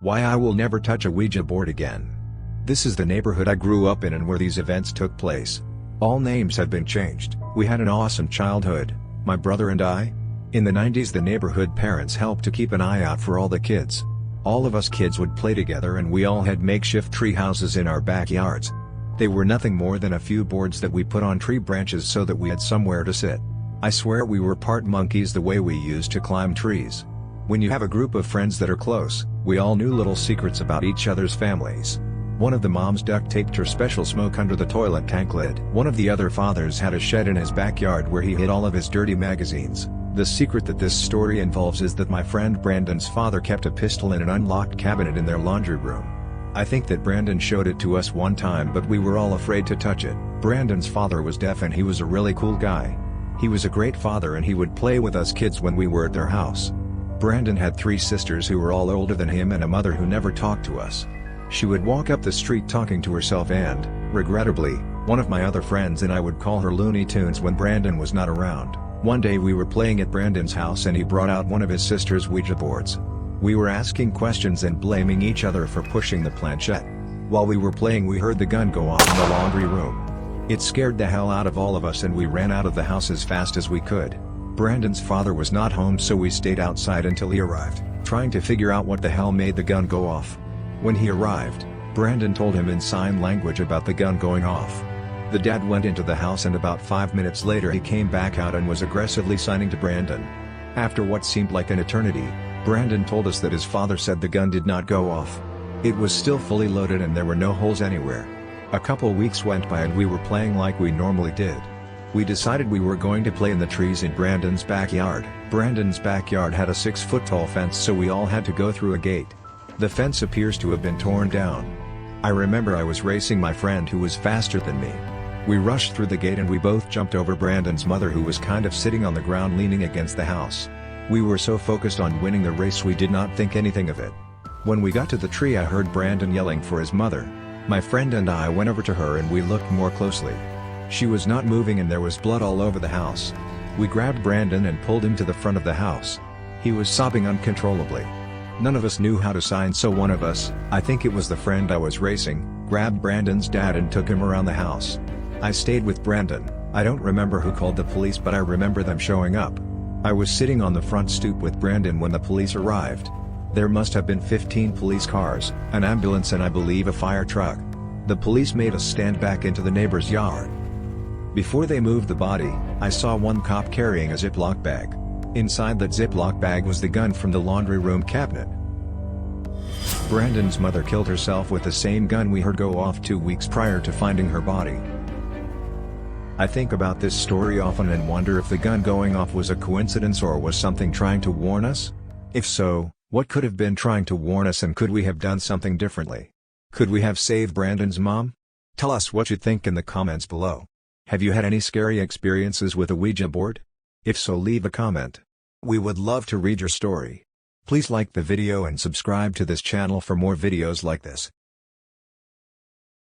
Why I will never touch a Ouija board again. This is the neighborhood I grew up in and where these events took place. All names have been changed. We had an awesome childhood, my brother and I. In the 90s the neighborhood parents helped to keep an eye out for all the kids. All of us kids would play together and we all had makeshift tree houses in our backyards. They were nothing more than a few boards that we put on tree branches so that we had somewhere to sit. I swear we were part monkeys the way we used to climb trees. When you have a group of friends that are close, we all knew little secrets about each other's families. One of the moms duct taped her special smoke under the toilet tank lid. One of the other fathers had a shed in his backyard where he hid all of his dirty magazines. The secret that this story involves is that my friend Brandon's father kept a pistol in an unlocked cabinet in their laundry room. I think that Brandon showed it to us one time but we were all afraid to touch it. Brandon's father was deaf and he was a really cool guy. He was a great father and he would play with us kids when we were at their house. Brandon had 3 sisters who were all older than him and a mother who never talked to us. She would walk up the street talking to herself and, regrettably, one of my other friends and I would call her Looney Tunes when Brandon was not around. One day we were playing at Brandon's house and he brought out one of his sister's Ouija boards. We were asking questions and blaming each other for pushing the planchette. While we were playing we heard the gun go off in the laundry room. It scared the hell out of all of us and we ran out of the house as fast as we could. Brandon's father was not home so we stayed outside until he arrived, trying to figure out what the hell made the gun go off. When he arrived, Brandon told him in sign language about the gun going off. The dad went into the house and about 5 minutes later he came back out and was aggressively signing to Brandon. After what seemed like an eternity, Brandon told us that his father said the gun did not go off. It was still fully loaded and there were no holes anywhere. A couple weeks went by and we were playing like we normally did. We decided we were going to play in the trees in Brandon's backyard. Brandon's backyard had a 6-foot-tall fence so we all had to go through a gate. The fence appears to have been torn down. I remember I was racing my friend who was faster than me. We rushed through the gate and we both jumped over Brandon's mother who was kind of sitting on the ground leaning against the house. We were so focused on winning the race we did not think anything of it. When we got to the tree I heard Brandon yelling for his mother. My friend and I went over to her and we looked more closely. She was not moving and there was blood all over the house. We grabbed Brandon and pulled him to the front of the house. He was sobbing uncontrollably. None of us knew how to sign so one of us, I think it was the friend I was racing, grabbed Brandon's dad and took him around the house. I stayed with Brandon. I don't remember who called the police but I remember them showing up. I was sitting on the front stoop with Brandon when the police arrived. There must have been 15 police cars, an ambulance and I believe a fire truck. The police made us stand back into the neighbor's yard. Before they moved the body, I saw one cop carrying a Ziploc bag. Inside that Ziploc bag was the gun from the laundry room cabinet. Brandon's mother killed herself with the same gun we heard go off 2 weeks prior to finding her body. I think about this story often and wonder if the gun going off was a coincidence or was something trying to warn us? If so, what could have been trying to warn us and could we have done something differently? Could we have saved Brandon's mom? Tell us what you think in the comments below. Have you had any scary experiences with a Ouija board? If so, leave a comment. We would love to read your story. Please like the video and subscribe to this channel for more videos like this.